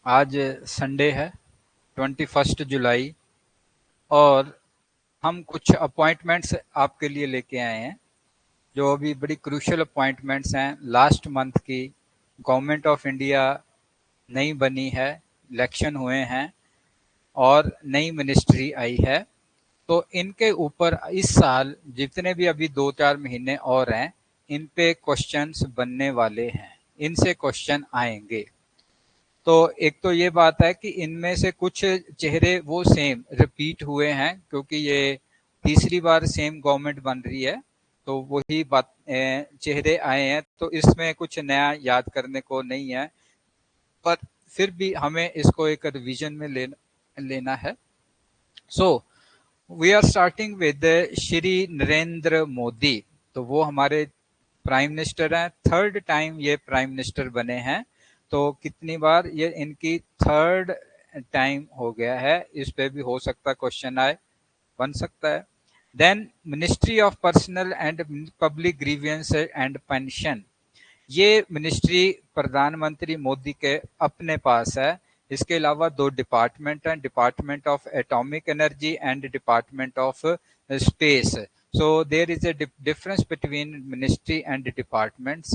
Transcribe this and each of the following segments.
आज संडे है 21 जुलाई और हम कुछ अपॉइंटमेंट्स आपके लिए लेके आए हैं जो अभी बड़ी क्रूशियल अपॉइंटमेंट्स हैं। लास्ट मंथ की गवर्नमेंट ऑफ इंडिया नई बनी है, इलेक्शन हुए हैं और नई मिनिस्ट्री आई है। तो इनके ऊपर इस साल जितने भी अभी 2-4 महीने और हैं, इन पे क्वेश्चंस बनने वाले हैं, इनसे क्वेश्चन आएंगे। तो एक तो ये बात है कि इनमें से कुछ चेहरे वो सेम रिपीट हुए हैं क्योंकि ये तीसरी बार सेम गवर्नमेंट बन रही है, तो वही बात चेहरे आए हैं, तो इसमें कुछ नया याद करने को नहीं है। पर फिर भी हमें इसको एक रिवीजन में लेना है। So we are starting with Shri Narendra Modi. तो वो हमारे प्राइम मिनिस्टर हैं, थर्ड टाइम ये प्राइम मिनिस्टर बने हैं। तो कितनी बार ये इनकी थर्ड टाइम हो गया है, इस पे भी हो सकता क्वेश्चन आए, बन सकता है। Then ministry of personnel and public grievances and pension, ये मिनिस्ट्री प्रधानमंत्री मोदी के अपने पास है। इसके अलावा दो डिपार्टमेंट हैं, department of atomic energy and department of space. so there is a difference between ministry and departments.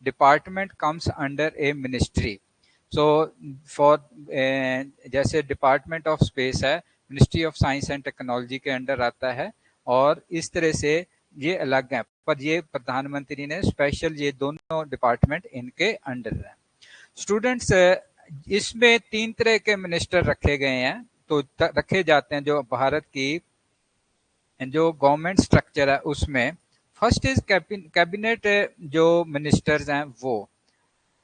Department comes under a ministry. so for जैसे डिपार्टमेंट ऑफ स्पेस है, ministry of science and technology के under आता है, और इस तरह से ये अलग है। पर ये प्रधानमंत्री ने स्पेशल ये दोनों डिपार्टमेंट इनके अंडर है। स्टूडेंट्स, इसमें 3 तरह के मिनिस्टर रखे गए हैं, तो रखे जाते हैं जो भारत की जो गवर्नमेंट स्ट्रक्चर है उसमें। फर्स्ट इज कैबिनेट, जो मिनिस्टर्स हैं वो।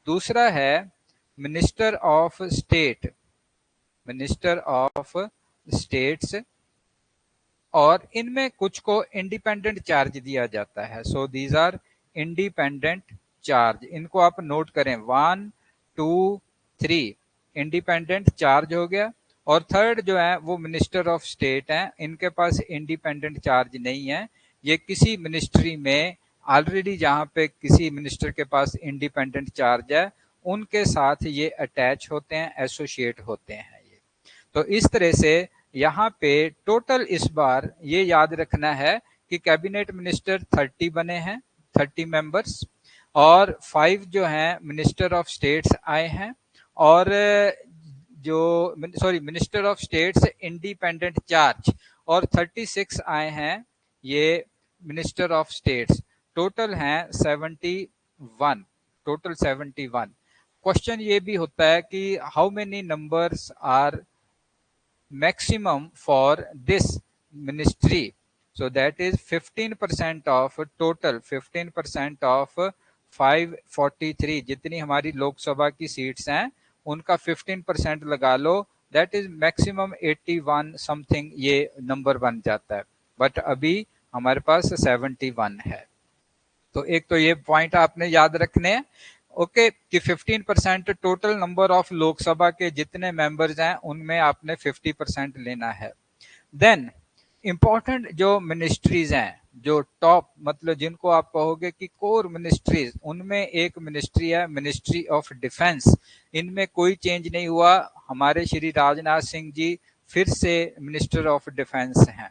दूसरा है minister of state, minister of states, और इनमें कुछ को इंडिपेंडेंट चार्ज दिया जाता है। So these are independent charge, इनको आप नोट करें, 1 2 3 इंडिपेंडेंट चार्ज हो गया। और थर्ड जो है वो मिनिस्टर ऑफ स्टेट हैं, इनके पास इंडिपेंडेंट चार्ज नहीं है। ये किसी मिनिस्ट्री में ऑलरेडी जहां पे किसी मिनिस्टर के पास इंडिपेंडेंट चार्ज है, उनके साथ ये अटैच होते हैं, एसोसिएट होते हैं ये। तो इस तरह से यहाँ पे टोटल इस बार ये याद रखना है कि कैबिनेट मिनिस्टर 30 बने हैं, 30 मेंबर्स, और 5 जो हैं मिनिस्टर ऑफ स्टेट्स आए हैं, और जो sorry minister of states independent charge, और 36 आए हैं ये मिनिस्टर ऑफ स्टेट्स। टोटल हैं 71, टोटल 71। क्वेश्चन ये भी होता है कि how many numbers are maximum for this ministry? So that is 15% of total, 15% of 543, जितनी हमारी लोकसभा की सीट्स हैं उनका 15% लगा लो, दैट इज मैक्सिमम 81 समथिंग ये नंबर बन जाता है। बट अभी हमारे पास 71 है। तो एक तो ये पॉइंट आपने याद रखने हैं, ओके, कि 15% टोटल नंबर ऑफ लोकसभा के जितने मेंबर्स हैं उनमें आपने 50% लेना है। देन इंपॉर्टेंट जो मिनिस्ट्रीज हैं, जो टॉप मतलब जिनको आप कहोगे कि कोर मिनिस्ट्रीज, उनमें एक मिनिस्ट्री है मिनिस्ट्री ऑफ डिफेंस। इनमें कोई चेंज नहीं हुआ, हमारे श्री राजनाथ सिंह जी फिर से मिनिस्टर ऑफ डिफेंस हैं।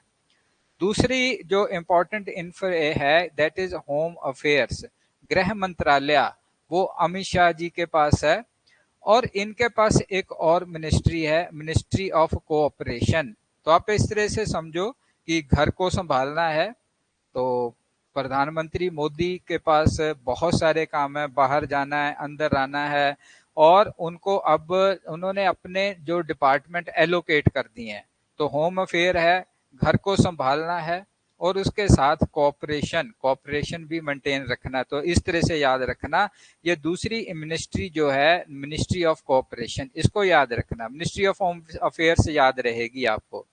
दूसरी जो इम्पोर्टेंट इंफो है दैट इज होम अफेयर्स, गृह मंत्रालय, वो अमित शाह जी के पास है। और इनके पास एक और मिनिस्ट्री है, मिनिस्ट्री ऑफ कोऑपरेशन। तो आप इस तरह से समझो कि घर को संभालना है, तो प्रधानमंत्री मोदी के पास बहुत सारे काम है, बाहर जाना है, अंदर आना है, और उनको अब उन्होंने अपने जो डिपार्टमेंट एलोकेट कर दिए हैं। तो होम अफेयर है, घर को संभालना है, और उसके साथ कोऑपरेशन, कोऑपरेशन भी मेंटेन रखना। तो इस तरह से याद रखना, ये दूसरी मिनिस्ट्री जो है मिनिस्ट्री ऑफ कोऑपरेशन, इसको याद रखना। मिनिस्ट्री ऑफ होम अफेयर्स याद रहेगी आपको,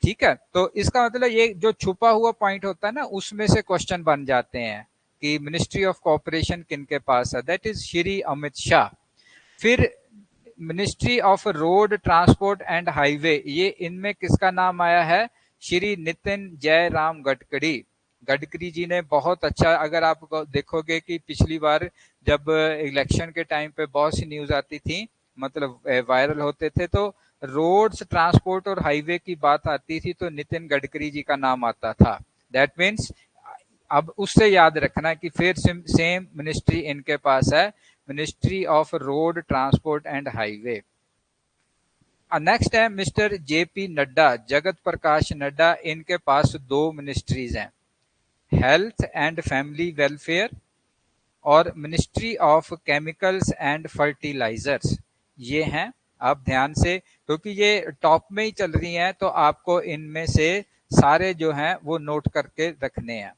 ठीक है। तो इसका मतलब ये जो छुपा हुआ पॉइंट होता है ना, उसमें से क्वेश्चन बन जाते हैं कि मिनिस्ट्री ऑफ कोऑपरेशन किन के पास है, दैट इज श्री अमित शाह। फिर ministry of road transport and highway, ये इनमें किसका नाम आया है, श्री नितिन जयराम गडकरी। गडकरी जी ने बहुत अच्छा, अगर आप देखोगे कि पिछली बार जब इलेक्शन के टाइम पे बहुत सी न्यूज आती थी, मतलब वायरल होते थे, तो रोड्स, ट्रांसपोर्ट और हाईवे की बात आती थी तो नितिन गडकरी जी का नाम आता था। दैट मीन्स अब उससे याद रखना कि फिर सेम मिनिस्ट्री इनके पास है, ministry of road transport and highway. Next है मिस्टर जेपी नड्डा, जगत प्रकाश नड्डा, इनके पास दो मिनिस्ट्रीज हैं, हेल्थ एंड फैमिली वेलफेयर और ministry of chemicals and fertilizers. ये हैं, आप ध्यान से, क्योंकि ये टॉप में ही चल रही हैं तो आपको इनमें से सारे जो हैं वो नोट करके रखने हैं।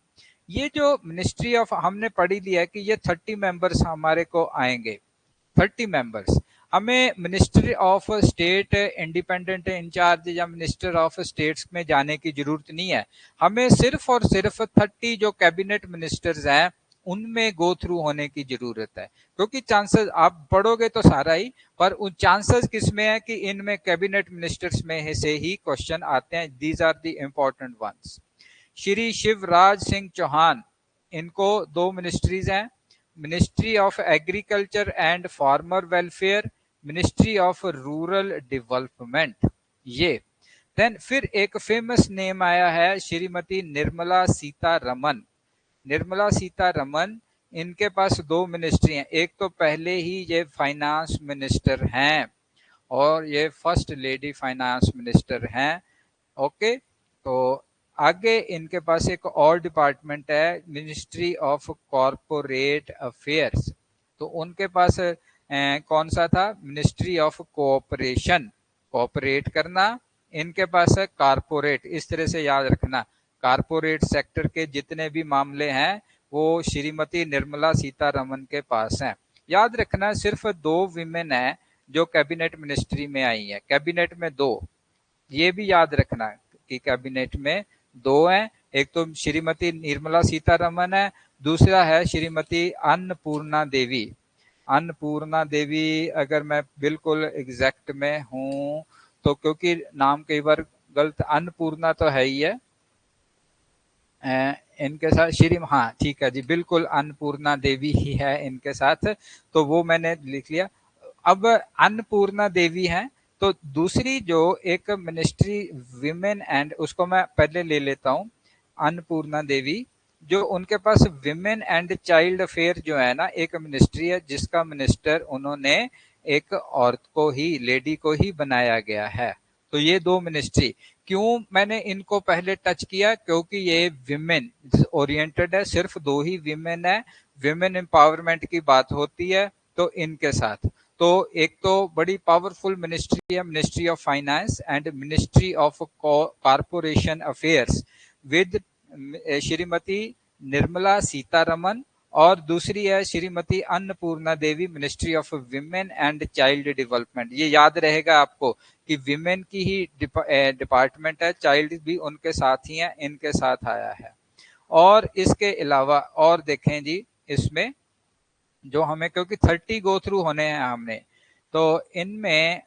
ये जो मिनिस्ट्री ऑफ हमने पढ़ी लिया है कि ये 30 मेंबर्स हमारे को आएंगे, 30 मेंबर्स। हमें ministry of state independent in charge या मिनिस्टर ऑफ स्टेट्स में जाने की जरूरत नहीं है, हमें सिर्फ और सिर्फ 30 जो कैबिनेट मिनिस्टर्स हैं उनमें गो थ्रू होने की जरूरत है, क्योंकि चांसेस आप पढ़ोगे तो सारा ही, पर उन चांसेस किसमें है कि इनमें कैबिनेट मिनिस्टर्स में से ही क्वेश्चन आते हैं। These are the important ones. Shri Shivraj Singh Chauhan, इनको दो मिनिस्ट्रीज हैं, ministry of agriculture and farmer welfare, ministry of rural development. ये देन फिर एक फेमस नेम आया है श्रीमती निर्मला सीतारमन। निर्मला सीतारमन, इनके पास दो मिनिस्ट्री हैं, एक तो पहले ही ये फाइनेंस मिनिस्टर हैं और ये फर्स्ट लेडी फाइनेंस मिनिस्टर हैं। ओके, तो आगे इनके पास एक और डिपार्टमेंट है, मिनिस्ट्री ऑफ कॉरपोरेट अफेयर्स, तो उनके पास कौन सा था, मिनिस्ट्री ऑफ कोऑपरेशन, कोऑपरेट करना। इनके पास है कारपोरेट, इस तरह से याद रखना, कारपोरेट सेक्टर के जितने भी मामले हैं वो श्रीमती निर्मला सीतारमन के पास हैं। याद रखना सिर्फ दो विमेन है जो कैबिनेट मिनिस्ट्री में आई है, कैबिनेट में दो, ये भी याद रखना कि कैबिनेट में दो हैं, एक तो श्रीमती निर्मला सीतारमन है, दूसरा है श्रीमती अन्नपूर्णा देवी। अन्नपूर्णा देवी, अगर मैं बिल्कुल एग्जैक्ट में हूं तो, क्योंकि नाम कई बार गलत, अन्नपूर्णा तो है ही है, इनके साथ श्री, हाँ ठीक है जी, बिल्कुल अन्नपूर्णा देवी ही है इनके साथ, तो वो मैंने लिख लिया। अब अन्नपूर्णा देवी हैं, तो दूसरी जो एक मिनिस्ट्री विमेन एंड, उसको मैं पहले ले लेता हूँ, अन्नपूर्णा देवी, जो उनके पास विमेन एंड चाइल्ड अफेयर जो है ना, एक मिनिस्ट्री है जिसका मिनिस्टर उन्होंने एक औरत को ही, लेडी को ही बनाया गया है। तो ये दो मिनिस्ट्री, क्यों मैंने इनको पहले टच किया, क्योंकि ये विमेन ओरिएंटेड है, सिर्फ दो ही विमेन है, विमेन एम्पावरमेंट की बात होती है तो इनके साथ। तो एक तो बड़ी पावरफुल मिनिस्ट्री है, ministry of finance and ministry of corporation affairs with Shrimati Nirmala Sitharaman, और दूसरी है Shrimati Annapurna Devi, ministry of women and child development. ये याद रहेगा आपको कि विमेन की ही डिपार्टमेंट है, चाइल्ड भी उनके साथ ही है, इनके साथ आया है। और इसके अलावा और देखें जी, इसमें जो हमें, क्योंकि 30 गो थ्रू होने हैं हमने, तो इनमें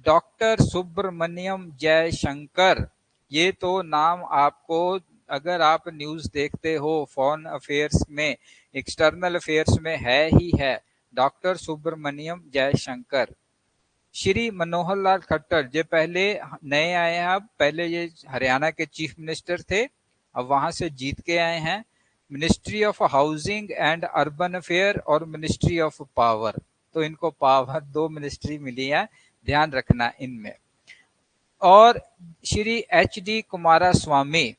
डॉक्टर सुब्रमण्यम जयशंकर, ये तो नाम आपको, अगर आप न्यूज देखते हो फॉरेन अफेयर्स में, एक्सटर्नल अफेयर्स में है ही है, डॉक्टर सुब्रमण्यम जयशंकर। श्री मनोहर लाल खट्टर, जो पहले नए आए हैं, अब पहले ये हरियाणा के चीफ मिनिस्टर थे, अब वहां से जीत के आए हैं। Ministry of housing and urban affair और मिनिस्ट्री ऑफ पावर, तो इनको पावर दो मिनिस्ट्री मिली है, ध्यान रखना इनमें। और श्री एच डी कुमारा स्वामी,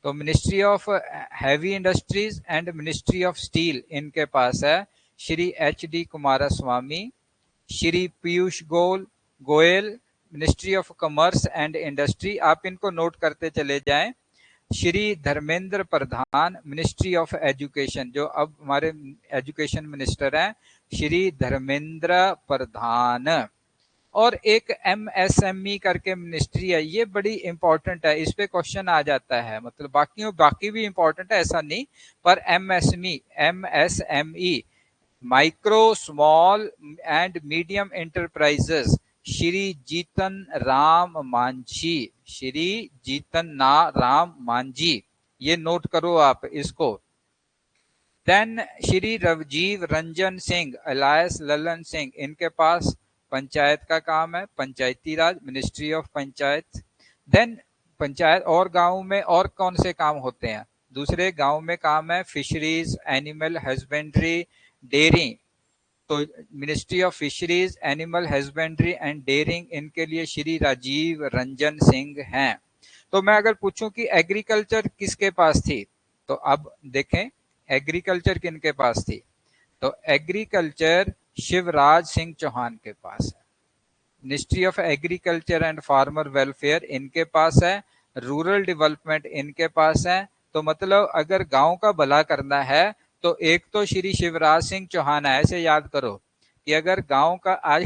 तो ministry of heavy industries and ministry of steel इनके पास है Shri H D Kumara Swami. Shri Piyush Goyal, ministry of commerce and industry, आप इनको नोट करते चले जाएं। Shri Dharmendra Pradhan, ministry of education, जो अब हमारे एजुकेशन मिनिस्टर हैं, श्री धर्मेंद्र प्रधान। और एक एमएसएमई करके मिनिस्ट्री है, ये बड़ी इंपॉर्टेंट है, इस पे क्वेश्चन आ जाता है, मतलब बाकी भी इंपॉर्टेंट है ऐसा नहीं, पर MSME, micro small and medium enterprises, Shri Jitan Ram Manjhi, Shri Jitan Ram Manjhi, ये नोट करो आप इसको। देन श्री रवजीव रंजन सिंह, अलायस ललन सिंह, इनके पास पंचायत का काम है, Panchayati Raj, ministry of Panchayat. Then panchayat और गाँव में और कौन से काम होते हैं? दूसरे गाँव में काम है फिशरीज, एनिमल हस्बेंड्री, डेयरी। तो ministry of fisheries, animal husbandry and dairying, इनके लिए श्री राजीव रंजन सिंह हैं। तो मैं अगर पूछूं कि एग्रीकल्चर किसके पास थी, तो अब देखें एग्रीकल्चर किनके पास थी। तो एग्रीकल्चर शिवराज सिंह चौहान के पास है। Ministry of agriculture and farmer welfare इनके पास है। रूरल डेवलपमेंट इनके पास है। तो मतलब अगर गांव का भला करना है तो एक तो श्री शिवराज सिंह चौहान है, ऐसे याद करो कि अगर गांव का आज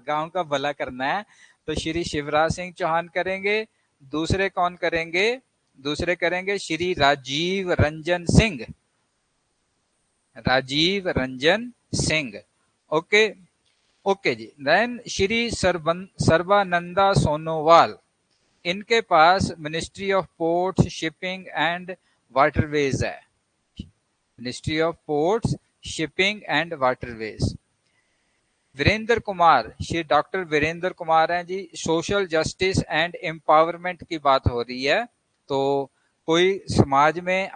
गांव का भला करना है तो श्री शिवराज सिंह चौहान करेंगे। दूसरे कौन करेंगे? दूसरे करेंगे Shri Rajiv Ranjan Singh, Rajiv Ranjan Singh. Okay okay ji. Then Shri Sarbananda Sonowal, इनके पास ministry of ports, shipping and waterways है। Ministry of ports, shipping and waterways. Virendra Kumar, Shri doctor Virendra Kumar हैं ji, social justice and empowerment की बात हो रही है। तो कोई समाज में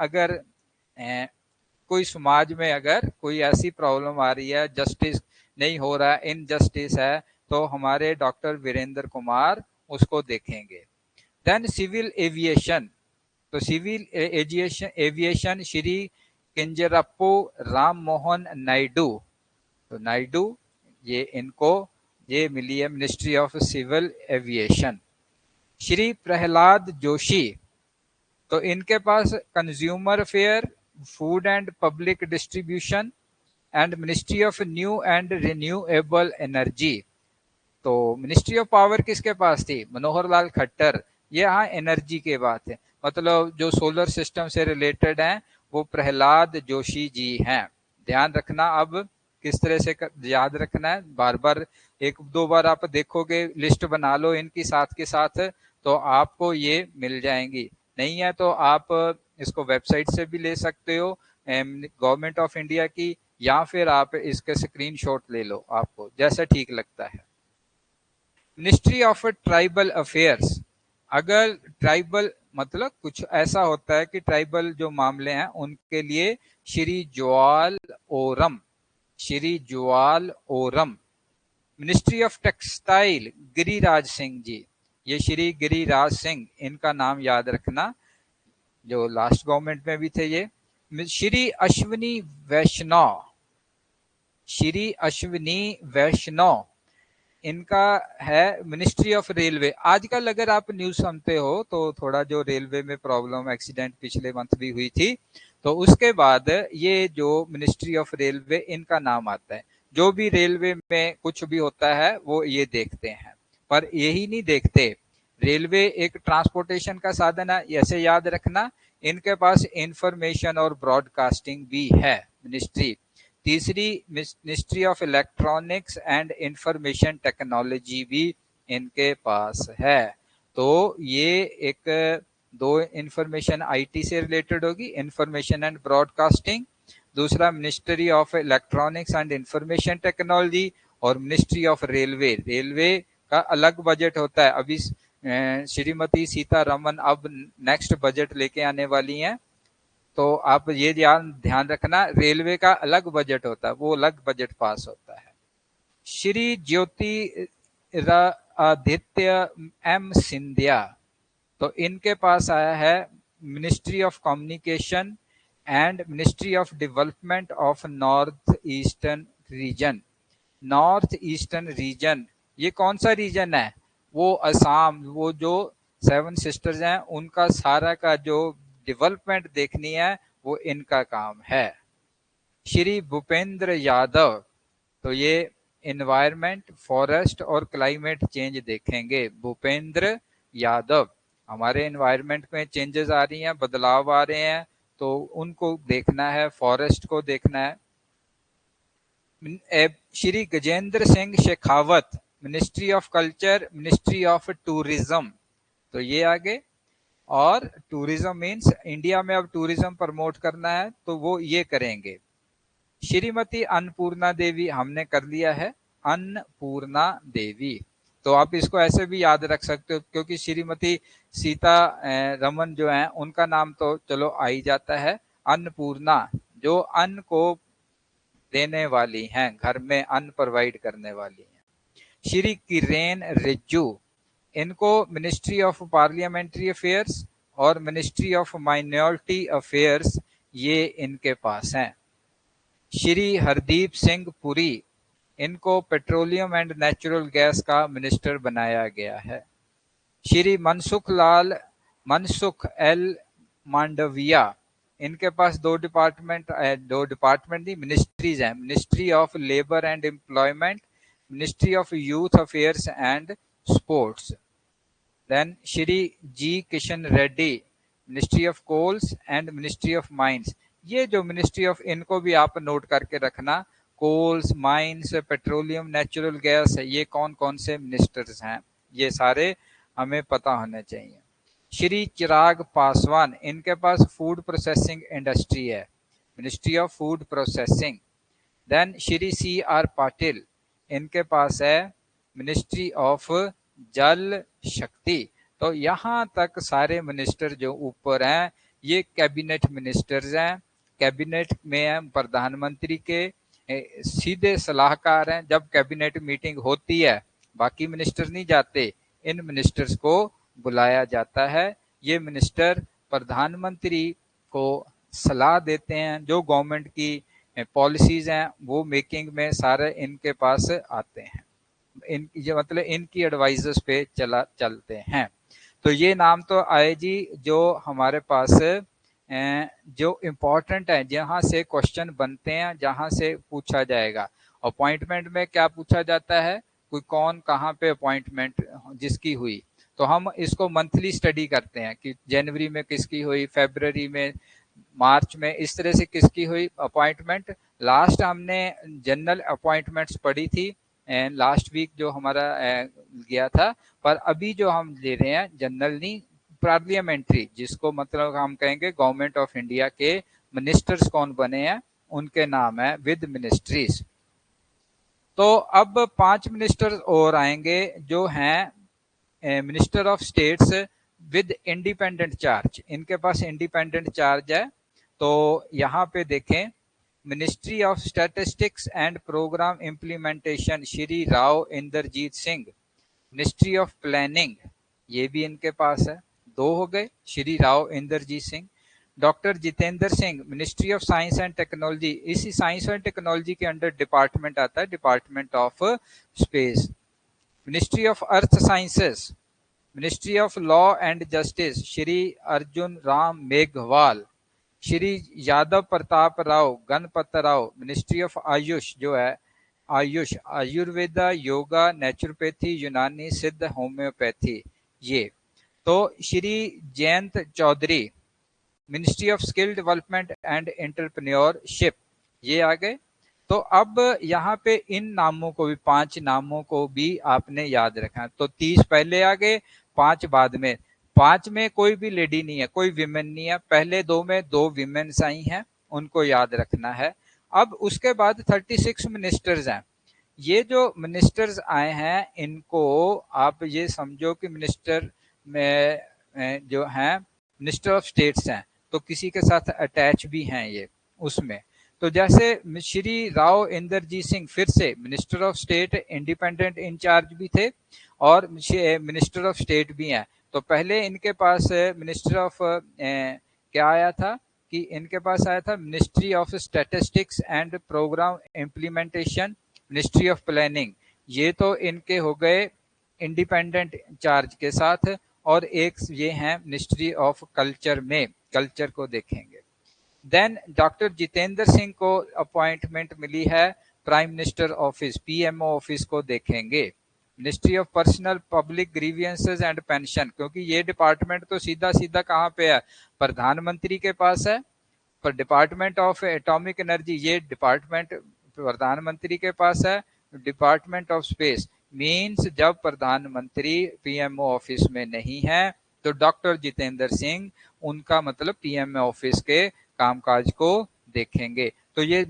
अगर कोई ऐसी प्रॉब्लम आ रही है, जस्टिस नहीं हो रहा है, इनजस्टिस है, तो हमारे डॉक्टर वीरेंद्र कुमार उसको देखेंगे। देन सिविल एविएशन, तो सिविल एविएशन श्री किंजरप्पू राम मोहन नायडू। तो नायडू ये मिली है ministry of civil aviation. Shri Pralhad Joshi, तो इनके पास consumer affair, food and public distribution and ministry of new and renewable energy. तो मिनिस्ट्री ऑफ पावर किसके पास थी? मनोहर लाल खट्टर। ये हाँ एनर्जी के बात है, मतलब जो सोलर सिस्टम से रिलेटेड हैं वो प्रहलाद जोशी जी हैं। ध्यान रखना, अब किस तरह से याद रखना है, बार बार एक दो बार आप देखोगे, लिस्ट बना लो इनकी साथ के साथ, तो आपको ये मिल जाएंगी। नहीं है तो आप इसको वेबसाइट से भी ले सकते हो गवर्नमेंट ऑफ इंडिया की, या फिर आप इसके स्क्रीनशॉट ले लो, आपको जैसा ठीक लगता है। मिनिस्ट्री ऑफ ट्राइबल अफेयर्स, अगर ट्राइबल मतलब कुछ ऐसा होता है कि ट्राइबल जो मामले हैं उनके लिए Shri Jual Oram, Shri Jual Oram. Ministry of textile Giriraj Singh ji, ये श्री गिरिराज सिंह, इनका नाम याद रखना, जो लास्ट गवर्नमेंट में भी थे ये। श्री अश्विनी वैष्णव, श्री अश्विनी वैष्णव, इनका है मिनिस्ट्री ऑफ रेलवे। आजकल अगर आप न्यूज सुनते हो तो थोड़ा जो रेलवे में प्रॉब्लम, एक्सीडेंट पिछले मंथ भी हुई थी, तो उसके बाद ये जो मिनिस्ट्री ऑफ रेलवे, इनका नाम आता है। जो भी रेलवे में कुछ भी होता है वो ये देखते हैं, पर यही नहीं देखते, रेलवे एक ट्रांसपोर्टेशन का साधन है, ऐसे याद रखना। इनके पास इंफॉर्मेशन और ब्रॉडकास्टिंग भी है मिनिस्ट्री। तीसरी ministry of electronics and information technology भी इनके पास है। तो ये एक दो इंफॉर्मेशन आईटी से रिलेटेड होगी, इंफॉर्मेशन एंड ब्रॉडकास्टिंग। दूसरा ministry of electronics and information technology, और मिनिस्ट्री ऑफ रेलवे, रेलवे का अलग बजट होता है। अभी श्रीमती सीतारमन अब नेक्स्ट बजट लेके आने वाली हैं, तो आप ये ध्यान रखना, रेलवे का अलग बजट होता है, वो अलग बजट पास होता है। श्री ज्योति आदित्य एम सिंधिया, तो इनके पास आया है ministry of communication and ministry of development of north eastern reason. North eastern reason ये कौन सा रीजन है? वो असम, वो जो 7 सिस्टर्स हैं उनका सारा का जो डेवलपमेंट देखनी है वो इनका काम है। श्री भूपेंद्र यादव, तो ये एनवायरमेंट, फॉरेस्ट और क्लाइमेट चेंज देखेंगे। भूपेंद्र यादव, हमारे एनवायरमेंट में चेंजेस आ रही हैं, बदलाव आ रहे हैं, तो उनको देखना है, फॉरेस्ट को देखना है। Shri Gajendra Singh Shekhawat, ministry of culture, ministry of tourism, तो ये आगे। और टूरिज्म मीन्स इंडिया में अब टूरिज्म प्रमोट करना है तो वो ये करेंगे। श्रीमती अन्नपूर्णा देवी हमने कर लिया है। अन्नपूर्णा देवी। तो आप इसको ऐसे भी याद रख सकते हो, क्योंकि श्रीमती सीता रमन जो है उनका नाम तो चलो आ ही जाता है। अन्नपूर्णा जो अन्न को देने वाली हैं, घर में अन्न प्रोवाइड करने वाली हैं। श्री किरेन रिज्जू, इनको मिनिस्ट्री ऑफ पार्लियामेंट्री अफेयर्स और मिनिस्ट्री ऑफ माइनॉरिटी अफेयर्स ये इनके पास हैं। श्री हरदीप सिंह पुरी, इनको पेट्रोलियम एंड नेचुरल गैस का मिनिस्टर बनाया गया है। श्री मनसुख एल मांडविया, इनके पास दो डिपार्टमेंट नहीं, मिनिस्ट्रीज हैं। Ministry of labour and employment, ministry of youth affairs and sports. Then Shri G Kishan Reddy, ministry of coals and ministry of mines. ये जो मिनिस्ट्री ऑफ, इनको भी आप नोट करके रखना, coals, mines, petroleum, natural gas, ये कौन कौन से मिनिस्टर्स हैं, ये सारे हमें पता होने चाहिए। श्री चिराग पासवान, इनके पास फूड प्रोसेसिंग इंडस्ट्री है, ministry of food processing. Then Shri C R Patil, इनके पास है मिनिस्ट्री ऑफ जल शक्ति। तो यहाँ तक सारे मिनिस्टर जो ऊपर हैं ये कैबिनेट मिनिस्टर्स हैं। कैबिनेट में है प्रधानमंत्री के सीधे सलाहकार हैं। जब कैबिनेट मीटिंग होती है बाकी मिनिस्टर नहीं जाते, इन मिनिस्टर्स को बुलाया जाता है। ये मिनिस्टर प्रधानमंत्री को सलाह देते हैं, जो गवर्नमेंट की पॉलिसीज हैं वो मेकिंग में सारे इनके पास आते हैं। मतलब इनकी एडवाइजर्स पे चलते हैं। तो ये नाम तो आए जी जो हमारे पास जो इम्पोर्टेंट है, जहाँ से क्वेश्चन बनते हैं, जहाँ से पूछा जाएगा। अपॉइंटमेंट में क्या पूछा जाता है, कोई कौन कहाँ पे अपॉइंटमेंट जिसकी हुई, तो हम इसको मंथली स्टडी करते हैं कि जनवरी में किसकी हुई, फरवरी में, मार्च में, इस तरह से किसकी हुई अपॉइंटमेंट। लास्ट हमने जनरल अपॉइंटमेंट्स पढ़ी थी लास्ट वीक जो हमारा गया था, पर अभी जो हम ले रहे हैं जनरल नहीं, पार्लियामेंट्री, जिसको मतलब हम कहेंगे गवर्नमेंट ऑफ इंडिया के मिनिस्टर्स कौन बने हैं उनके नाम है विद मिनिस्ट्रीज। तो अब 5 मिनिस्टर और आएंगे जो हैं minister of states with independent charge. इनके पास इंडिपेंडेंट चार्ज है। तो यहाँ पे देखें, ministry of statistics and programme implementation Shri Rao Inderjit Singh. Ministry of planning ये भी इनके पास है, 2 हो गए, Shri Rao Inderjit Singh. Doctor Jitendra Singh, ministry of science and technology. इसी साइंस एंड टेक्नोलॉजी के अंडर डिपार्टमेंट आता है, department of space. Ministry of earth sciences, ministry of law and justice Shri Arjun Ram Meghwal. Shri Yadav Pratap Rao Ganpat Rao, ministry of Ayush जो है आयुष, आयुर्वेदा, योगा, नेचुरोपैथी, यूनानी, सिद्ध, होम्योपैथी ये। तो Shri Jayant Chaudhary, ministry of skill development and entrepreneurship, ये आ गए। तो अब यहाँ पे इन नामों को भी, 5 नामों को भी आपने याद रखना। तो 30 पहले आ गए, 5 बाद में। 5 में कोई भी लेडी नहीं है, कोई विमेन नहीं है। पहले 2 में 2 विमेन्स आई हैं, उनको याद रखना है। अब उसके बाद 36 मिनिस्टर्स हैं। ये जो मिनिस्टर्स आए हैं इनको आप ये समझो कि मिनिस्टर में जो हैं मिनिस्टर ऑफ स्टेट्स हैं, तो किसी के साथ अटैच भी हैं ये उसमें। तो जैसे श्री राव इंद्रजीत सिंह फिर से minister of state, independent in charge भी थे और मिनिस्टर ऑफ स्टेट भी हैं। तो पहले इनके पास मिनिस्टर ऑफ क्या आया था कि इनके पास आया था ministry of statistics and programme implementation, ministry of planning. ये तो इनके हो गए इंडिपेंडेंट इंचार्ज के साथ। और एक ये हैं मिनिस्ट्री ऑफ कल्चर में, कल्चर को देखेंगे। देन डॉक्टर जितेंद्र सिंह को अपॉइंटमेंट मिली है prime minister office, PMO office को देखेंगे। Ministry of personnel public grievances and pension, क्योंकि ये डिपार्टमेंट तो सीधा सीधा कहाँ पे है, प्रधानमंत्री के पास है। पर डिपार्टमेंट ऑफ एटॉमिक एनर्जी ये डिपार्टमेंट प्रधानमंत्री के पास है। डिपार्टमेंट ऑफ स्पेस मीन्स जब प्रधानमंत्री पीएमओ ऑफिस में नहीं है तो डॉक्टर जितेंद्र सिंह उनका मतलब पीएमओ ऑफिस के कामकाज को देखेंगे। तो ये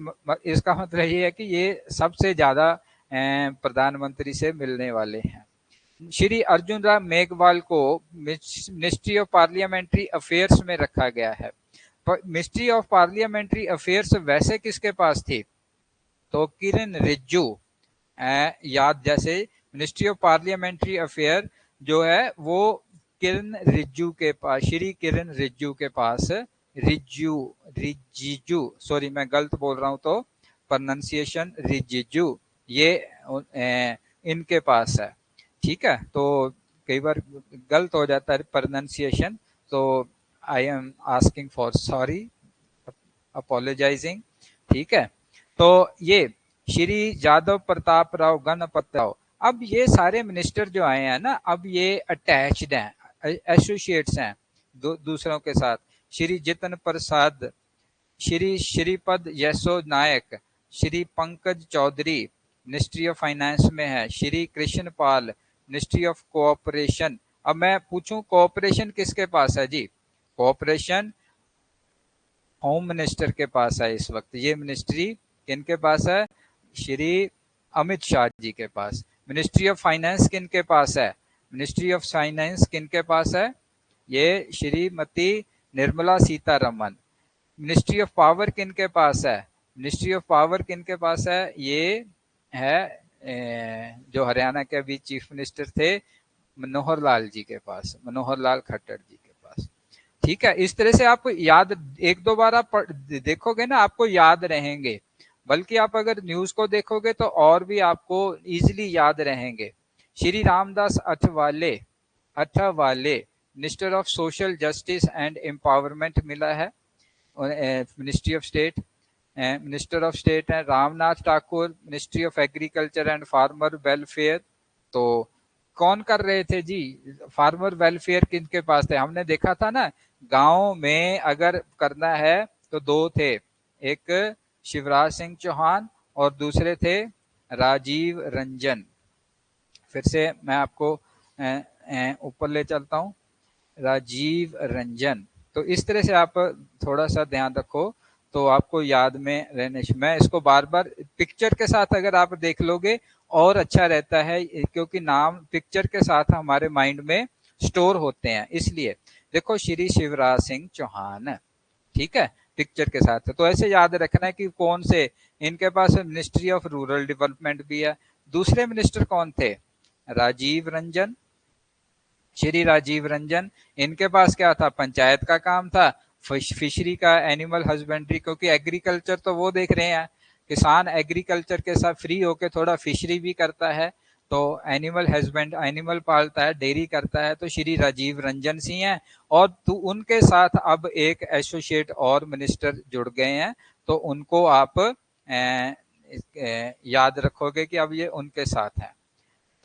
इसका मतलब ये है कि ये सबसे ज्यादा प्रधानमंत्री से मिलने वाले हैं। श्री अर्जुन राम मेघवाल को मिनिस्ट्री ऑफ पार्लियामेंट्री अफेयर्स में रखा गया है। मिनिस्ट्री ऑफ पार्लियामेंट्री अफेयर्स वैसे किसके पास थी? तो किरण रिज्जू, याद, जैसे मिनिस्ट्री ऑफ पार्लियामेंट्री अफेयर जो है वो किरण रिज्जू के पास, श्री किरण रिज्जू के पास, रिजिजू, सॉरी मैं गलत बोल रहा हूं तो प्रोनाउंसिएशन रिजिजू, ये इनके पास है। ठीक है, तो कई बार गलत हो जाता है प्रोनाउंसिएशन, तो I am asking for sorry, apologising. ठीक है, तो ये श्री यादव प्रताप राव गणपत राव, अब ये सारे मिनिस्टर जो आए हैं ना, अब ये अटैच्ड हैं, एसोसिएट्स हैं दूसरों के साथ। Shri Jitin Prasad, Shri Shripad Yesso Naik, Shri Pankaj Chaudhary ministry of finance में है, Shri Krishna Pal ministry of cooperation. अब मैं पूछूं कोऑपरेशन किसके पास है जी? कोऑपरेशन होम मिनिस्टर के पास है इस वक्त। ये मिनिस्ट्री किनके पास है? श्री अमित शाह जी के पास। मिनिस्ट्री ऑफ फाइनेंस किनके पास है? मिनिस्ट्री ऑफ फाइनेंस किनके पास है? ये Shrimati Nirmala Sitharaman. Ministry of power किनके पास है? मिनिस्ट्री ऑफ पावर किनके पास है? ये है जो हरियाणा के अभी चीफ मिनिस्टर थे, मनोहर लाल जी के पास, मनोहर लाल खट्टर जी के पास। ठीक है, इस तरह से आपको याद, एक दो बार आप देखोगे ना आपको याद रहेंगे, बल्कि आप अगर न्यूज को देखोगे तो और भी आपको इजीली याद रहेंगे। Shri Ramdas Athawale, minister of social justice and empowerment मिला है, ministry of state. Minister of state है Ramnath Thakur, ministry of agriculture and farmer welfare. तो कौन कर रहे थे जी फार्मर वेलफेयर? किनके पास थे? हमने देखा था ना, गांव में अगर करना है तो दो थे, एक शिवराज सिंह चौहान और दूसरे थे राजीव रंजन। फिर से मैं आपको ऊपर ले चलता हूं, राजीव रंजन। तो इस तरह से आप थोड़ा सा ध्यान रखो तो आपको याद में रहने। मैं इसको बार बार पिक्चर के साथ अगर आप देख लोगे और अच्छा रहता है, क्योंकि नाम पिक्चर के साथ हमारे माइंड में स्टोर होते हैं, इसलिए। देखो श्री शिवराज सिंह चौहान, ठीक है, पिक्चर के साथ। तो ऐसे याद रखना है कि कौन से, इनके पास मिनिस्ट्री ऑफ रूरल डेवलपमेंट भी है। दूसरे मिनिस्टर कौन थे? राजीव रंजन, श्री राजीव रंजन। इनके पास क्या था? पंचायत का काम था, फिशरी का, एनिमल हस्बेंड्री, क्योंकि एग्रीकल्चर तो वो देख रहे हैं, किसान एग्रीकल्चर के साथ फ्री होके थोड़ा फिशरी भी करता है, तो एनिमल हस्बेंड, एनिमल पालता है, डेयरी करता है, तो श्री राजीव रंजन सिंह हैं। और तो उनके साथ अब एक एसोसिएट और मिनिस्टर जुड़ गए हैं, तो उनको आप याद रखोगे कि अब ये उनके साथ हैं।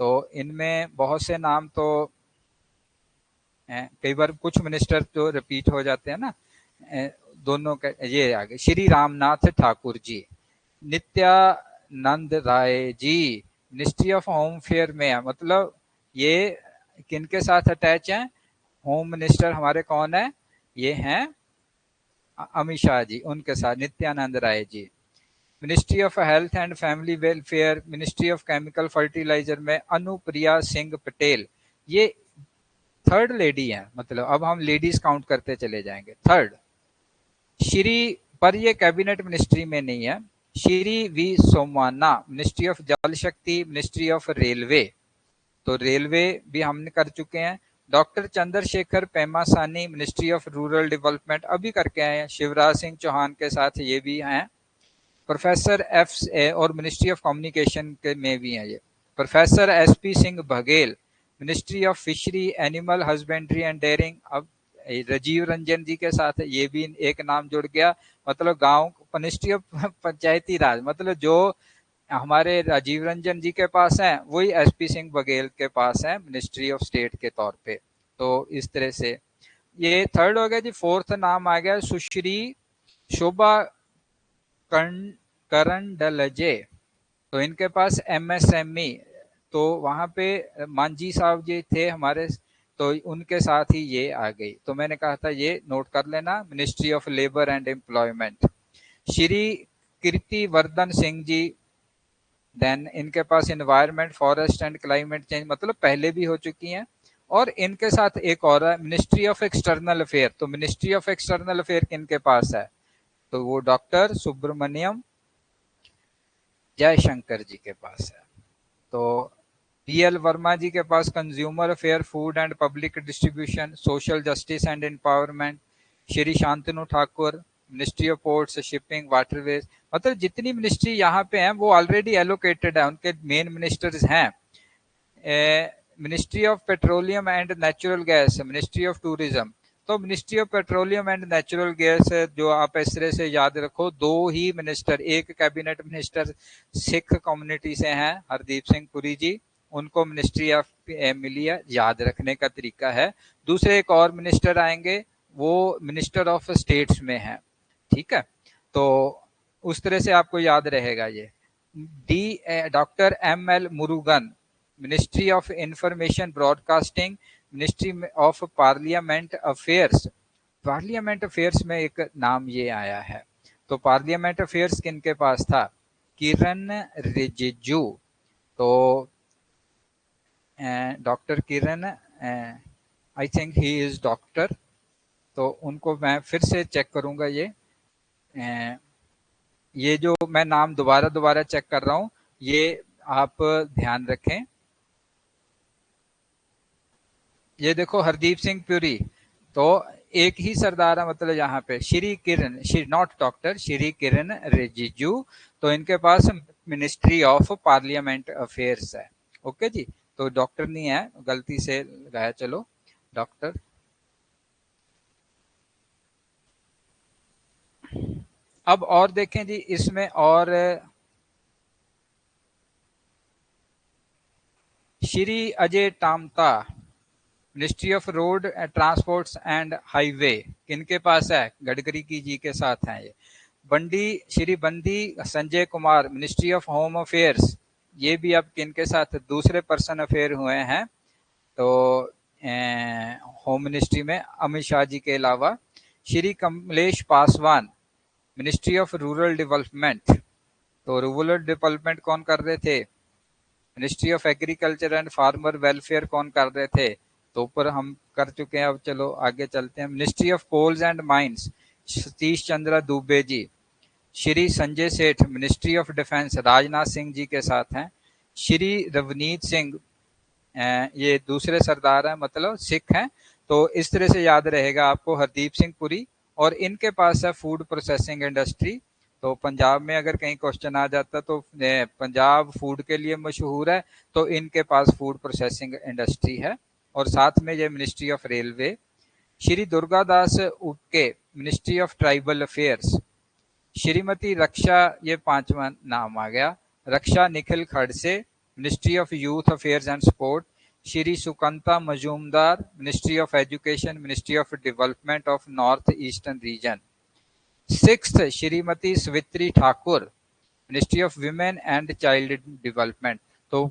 तो इनमें बहुत से नाम तो कई बार कुछ मिनिस्टर तो रिपीट हो जाते हैं ना, दोनों के। ये आगे Shri Ramnath Thakur ji, Nityanand Rai ji ministry of home fair में है, मतलब ये किनके साथ अटैच हैं? होम मिनिस्टर हमारे कौन है? ये हैं अमित शाह जी, उनके साथ Nityanand Rai ji. Ministry of health and family welfare, ministry of chemical fertiliser में अनुप्रिया सिंह पटेल, ये थर्ड लेडी है, मतलब अब हम लेडीज काउंट करते चले जाएंगे, थर्ड। श्री, पर ये कैबिनेट मिनिस्ट्री में नहीं है। Shri V Somanna, ministry of Jal Shakti, ministry of railway, तो रेलवे भी हमने कर चुके हैं। Doctor Chandrashekhar Pemmasani, ministry of rural development अभी करके आए हैं, शिवराज सिंह चौहान के साथ ये भी हैं। प्रोफेसर एफ, और मिनिस्ट्री ऑफ कम्युनिकेशन के में भी हैं ये। Professor SP Singh Baghel, ministry of fishery, animal husbandry and dairying, अब राजीव रंजन जी के साथ ये भी एक नाम जुड़ गया, मतलब गांव, मिनिस्ट्री ऑफ पंचायती राज, मतलब जो हमारे राजीव रंजन जी के पास है वही एसपी सिंह बघेल के पास है मिनिस्ट्री ऑफ स्टेट के तौर पे। तो इस तरह से ये थर्ड हो गया जी। फोर्थ नाम आ गया सुश्री शोभा करंडलजे, तो इनके पास एमएसएमई, तो वहां पे मांझी साहब जी थे हमारे, तो उनके साथ ही ये आ गई। तो मैंने कहा था ये नोट कर लेना, ministry of labour and employment. Shri Kirti Vardhan Singh ji, then इनके पास environment, forest and climate change, मतलब पहले भी हो चुकी हैं। और इनके साथ एक और है मिनिस्ट्री ऑफ एक्सटर्नल अफेयर। तो मिनिस्ट्री ऑफ एक्सटर्नल अफेयर किनके पास है? तो वो डॉक्टर सुब्रमण्यम जयशंकर जी के पास है। तो पीएल वर्मा जी के पास consumer affair, food and public distribution, social justice and empowerment. Shri Shantanu Thakur ministry of ports, shipping, waterways. मतलब जितनी मिनिस्ट्री यहाँ पे हैं वो ऑलरेडी एलोकेटेड है, उनके मेन मिनिस्टर्स हैं। Ministry of petroleum and natural gas, ministry of tourism. तो ministry of petroleum and natural gas जो आप इस तरह से याद रखो, दो ही मिनिस्टर, एक कैबिनेट मिनिस्टर सिख कम्युनिटी से हैं, हरदीप सिंह पुरी जी, उनको मिनिस्ट्री ऑफ मिली है, याद रखने का तरीका है। दूसरे एक और मिनिस्टर आएंगे, वो मिनिस्टर ऑफ स्टेट्स में है, ठीक है। तो उस तरह से आपको याद रहेगा ये। Doctor M L Murugan ministry of information broadcasting, ministry of parliament affairs. Parliament affairs में एक नाम ये आया है। तो पार्लियामेंट अफेयर्स किनके पास था? किरण रिजिजू। तो doctor Kiran, I think he is doctor, तो उनको मैं फिर से चेक करूंगा। ये जो मैं नाम दोबारा दोबारा चेक कर रहा हूं, ये आप ध्यान रखें। ये देखो हरदीप सिंह पुरी, तो एक ही सरदार है, मतलब यहाँ पे श्री किरण, श्री नॉट डॉक्टर, श्री किरण रिजिजू। तो इनके पास मिनिस्ट्री ऑफ पार्लियामेंट अफेयर्स है। ओके जी, तो डॉक्टर नहीं है, गलती से लगाया, चलो डॉक्टर। अब और देखें जी, इसमें और Shri Ajay Tamta ministry of road transports and highway किनके पास है? गडकरी की जी के साथ हैं ये। बंडी, श्री बंदी Sanjay Kumar ministry of home affairs, ये भी अब किनके साथ दूसरे पर्सन अफेयर हुए हैं? तो होम मिनिस्ट्री में अमित शाह जी के अलावा। Shri Kamlesh Paswan ministry of rural development. तो रूरल डेवलपमेंट कौन कर रहे थे? Ministry of agriculture and farmer welfare कौन कर रहे थे? तो ऊपर हम कर चुके हैं। अब चलो आगे चलते हैं। Ministry of coals and mines Satish Chandra Dubey ji. Shri Sanjay Seth ministry of defence Rajnath Singh ji के साथ हैं। श्री रवनीत सिंह, ये दूसरे सरदार हैं, मतलब सिख हैं। तो इस तरह से याद रहेगा आपको हरदीप सिंह पुरी। और इनके पास है फूड प्रोसेसिंग इंडस्ट्री। तो पंजाब में अगर कहीं क्वेश्चन आ जाता तो पंजाब फूड के लिए मशहूर है, तो इनके पास फूड प्रोसेसिंग इंडस्ट्री है। और साथ में ये ministry of railway. Shri Durgadas Uikey ministry of tribal affairs. Shrimati Raksha, ये पांचवा नाम आ गया, Raksha Nikhil Khadse ministry of youth affairs and sport. Shri Sukanta Majumdar ministry of education, ministry of development of north eastern region. Sixth Shrimati Savitri Thakur ministry of women and child development. तो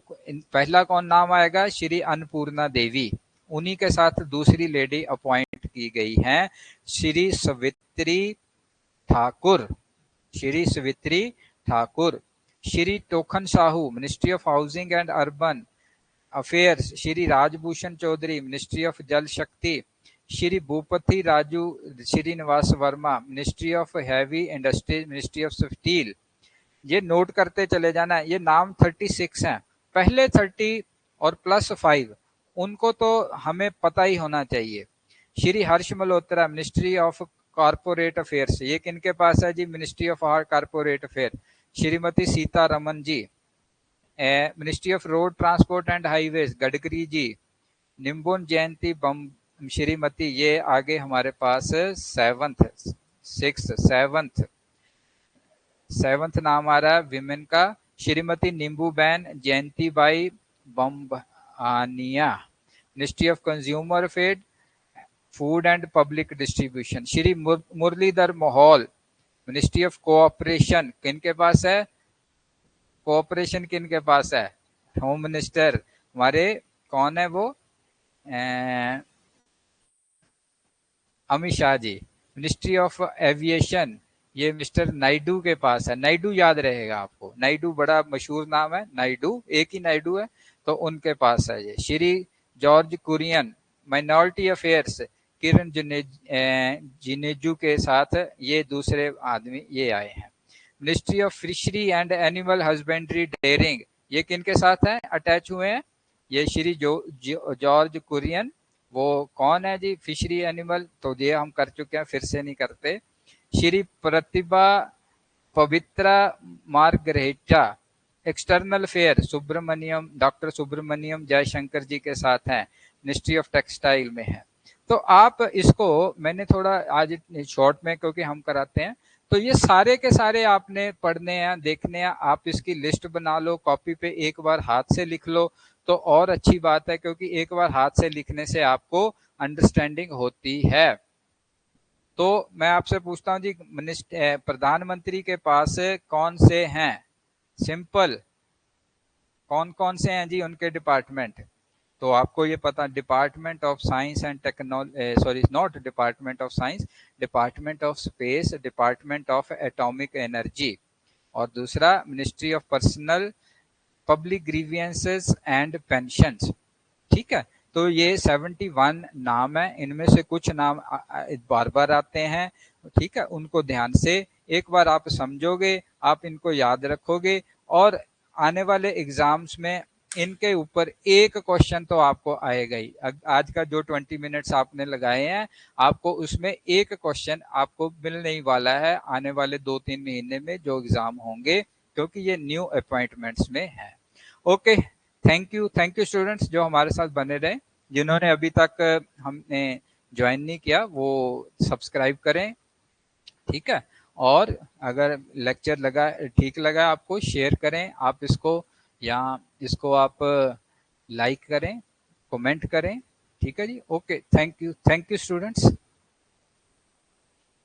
पहला कौन नाम आएगा? श्री अन्नपूर्णा देवी, उन्हीं के साथ दूसरी लेडी अपॉइंट की गई हैं, Shri Savitri Thakur. Shri Savitri Thakur. Shri Tokhan Sahu ministry of housing and urban affairs. Shri Rajbhushan Choudhary ministry of Jal Shakti. Shri Bhupathi Raju Srinivasa Varma ministry of heavy industries, ministry of steel. ये नोट करते चले जाना। ये नाम 36 हैं, पहले 30 और +5 उनको तो हमें पता ही होना चाहिए। Shri Harsh Malhotra ministry of corporate affairs, ये किनके पास है जी? Ministry of corporate affair. Shrimati Sita Raman ji ministry of road transport and highways, Gadkari ji. Nimuben Jayanti Bam Shrimati, ये आगे हमारे पास सेवंथ नाम आ रहा है विमेन का, Shrimati Nimuben Jayanti Bai Bambhaniya ministry of consumer affair, food and public distribution. Shri Murlidhar Mohol ministry of cooperation, किनके पास है? कोऑपरेशन किनके पास है? होम मिनिस्टर हमारे कौन है वो? Amit Shah ji. Ministry of aviation ये मिस्टर नायडू के पास है। नायडू याद रहेगा आपको, नायडू बड़ा मशहूर नाम है, नायडू, एक ही नायडू है, तो उनके पास है ये। श्री जॉर्ज कुरियन, माइनॉरिटी अफेयर्स, किरण जिनेजू के साथ ये दूसरे आदमी ये आए हैं। Ministry of fishery and animal husbandry dairying, ये किनके साथ है, अटैच हुए हैं, ये श्री जॉर्ज कुरियन। वो कौन है जी, फिशरी एनिमल, तो ये हम कर चुके हैं, फिर से नहीं करते। Shri Pratibha Pabitra Margherita, external affair Subrahmanyam, doctor Subrahmanyam Jaishankar ji के साथ हैं, मिनिस्ट्री ऑफ टेक्सटाइल में है। तो आप इसको, मैंने थोड़ा आज शॉर्ट में क्योंकि हम कराते हैं, तो ये सारे के सारे आपने पढ़ने हैं, देखने हैं। आप इसकी लिस्ट बना लो, कॉपी पे एक बार हाथ से लिख लो तो और अच्छी बात है, क्योंकि एक बार हाथ से लिखने से आपको अंडरस्टैंडिंग होती है। तो मैं आपसे पूछता हूं जी, प्रधानमंत्री के पास कौन से हैं, सिंपल, कौन कौन से हैं जी उनके डिपार्टमेंट? तो आपको ये पता, department of science and technology, sorry not department of science, department of space, department of atomic energy, और दूसरा ministry of personnel public grievances and pensions. ठीक है, तो ये 71 नाम है, इनमें से कुछ नाम बार बार आते हैं। ठीक है, उनको ध्यान से एक बार आप समझोगे, आप इनको याद रखोगे, और आने वाले एग्जाम्स में इनके ऊपर एक क्वेश्चन तो आपको आएगा ही। आज का जो 20 मिनट्स आपने लगाए हैं, आपको उसमें एक क्वेश्चन आपको मिलने ही वाला है आने वाले 2-3 महीने में जो एग्जाम होंगे, क्योंकि ये न्यू अपॉइंटमेंट्स में है। ओके, थैंक यू स्टूडेंट्स जो हमारे साथ बने रहे। जिन्होंने अभी तक हमने ज्वाइन नहीं किया वो सब्सक्राइब करें, ठीक है। और अगर लेक्चर लगा, ठीक लगा आपको, शेयर करें आप इसको, या इसको आप लाइक करें, कमेंट करें। ठीक है जी, ओके, थैंक यू स्टूडेंट्स।